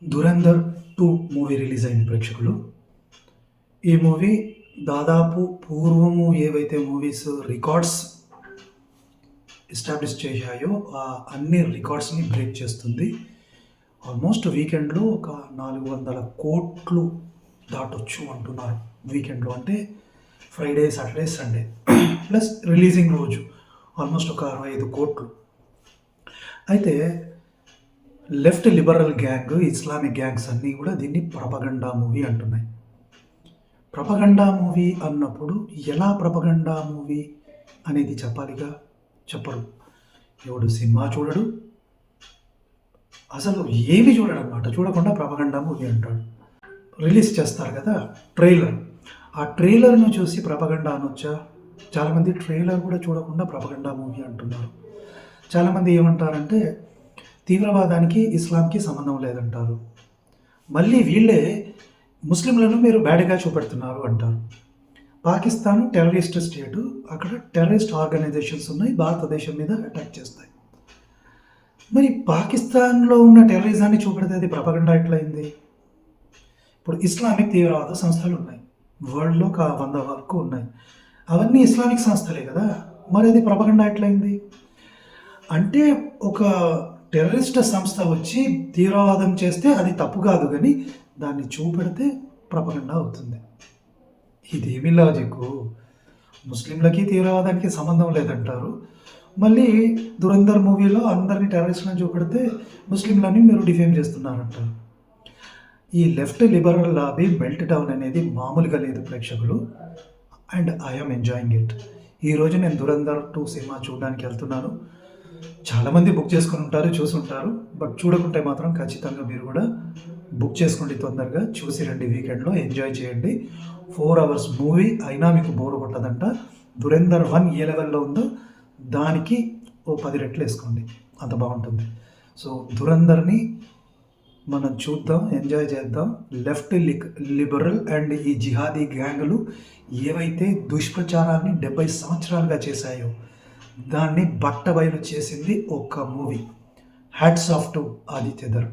'Dhurandhar 2' movie release అయింది ప్రేక్షకులు. ఈ మూవీ దాదాపు పూర్వము ఏవైతే మూవీస్ రికార్డ్స్ ఎస్టాబ్లిష్ చేశాయో అన్ని రికార్డ్స్‌ని బ్రేక్ చేస్తుంది. ఆల్మోస్ట్ వీకెండ్‌లో ఒక 400,00,00,000 దాటొచ్చు అంటున్నారు. వీకెండ్‌లో అంటే Friday, Saturday, Sunday plus releasing రోజు ఆల్మోస్ట్ ఒక 65,00,00,000. అయితే left liberal gang, Islamic gangs అన్నీ కూడా దీన్ని ప్రపగండా మూవీ అంటున్నాయి. ప్రపగండా మూవీ అన్నప్పుడు ఎలా ప్రపగండా మూవీ అనేది చెప్పాలిగా, చెప్పరు. ఎవడు సినిమా చూడడు, అసలు ఏమి చూడడనమాట. చూడకుండా ప్రపగండా మూవీ అంటాడు. రిలీజ్ చేస్తారు కదా ట్రైలర్, ఆ ట్రైలర్‌ను చూసి ప్రపగండా అనొచ్చా? చాలామంది ట్రైలర్ కూడా చూడకుండా ప్రపగండా మూవీ అంటున్నారు. చాలామంది ఏమంటారంటే తీవ్రవాదానికి, ఇస్లాంకి సంబంధం లేదంటారు. మళ్ళీ వీళ్ళే ముస్లింలను మీరు బ్యాడ్‌గా చూపెడుతున్నారు అంటారు. పాకిస్తాన్ టెర్రరిస్ట్ స్టేటు, అక్కడ టెర్రరిస్ట్ ఆర్గనైజేషన్స్ ఉన్నాయి, భారతదేశం మీద అటాక్ చేస్తాయి. మరి పాకిస్తాన్‌లో ఉన్న టెర్రరిజాన్ని చూపెడితే అది ప్రపగండా ఎట్లయింది? ఇప్పుడు ఇస్లామిక్ తీవ్రవాద సంస్థలు ఉన్నాయి. వరల్డ్‌లో ఒక 100 వరకు ఉన్నాయి. అవన్నీ ఇస్లామిక్ సంస్థలే కదా! మరి అది ప్రపగండా ఎట్లయింది? అంటే ఒక టెర్రరిస్ట్ సంస్థ వచ్చి తీవ్రవాదం చేస్తే అది తప్పు కాదు కానీ దాన్ని చూపెడితే ప్రపగండా అవుతుంది. ఇదేమి లాజిక్కు? ముస్లింలకి తీవ్రవాదానికి సంబంధం లేదంటారు. మళ్ళీ 'ధురంధర్' మూవీలో అందరిని టెర్రరిస్టులను చూపెడితే ముస్లింలని మీరు డిఫేమ్ చేస్తున్నారంటారు. ఈ left liberal lobby melt down అనేది మామూలుగా లేదు ప్రేక్షకులు. And I am enjoying it. ఈరోజు నేను 'ధురంధర్ 2' సినిమా చూడడానికి వెళ్తున్నాను. చాలామంది బుక్ చేసుకొని ఉంటారు, చూసుంటారు. బట్ చూడకుంటే మాత్రం ఖచ్చితంగా మీరు కూడా బుక్ చేసుకోండి, తొందరగా చూసి రండి. వీకెండ్లో ఎంజాయ్ చేయండి. 4 అవర్స్ మూవీ అయినా మీకు బోర్ కొట్టదంట. 'ధురంధర్ 1' ఏ లెవెల్లో ఉందో దానికి ఓ 10 రెట్లు వేసుకోండి, అంత బాగుంటుంది. సో 'ధురంధర్'ని మనం చూద్దాం, ఎంజాయ్ చేద్దాం. లెఫ్ట్ లిబరల్ అండ్ ఈ జిహాదీ గ్యాంగులు ఏవైతే దుష్ప్రచారాన్ని 70 సంవత్సరాలుగా చేశాయో దాన్ని బట్టబయలు చేసింది ఒక movie. Hats off to Aditya Dhar.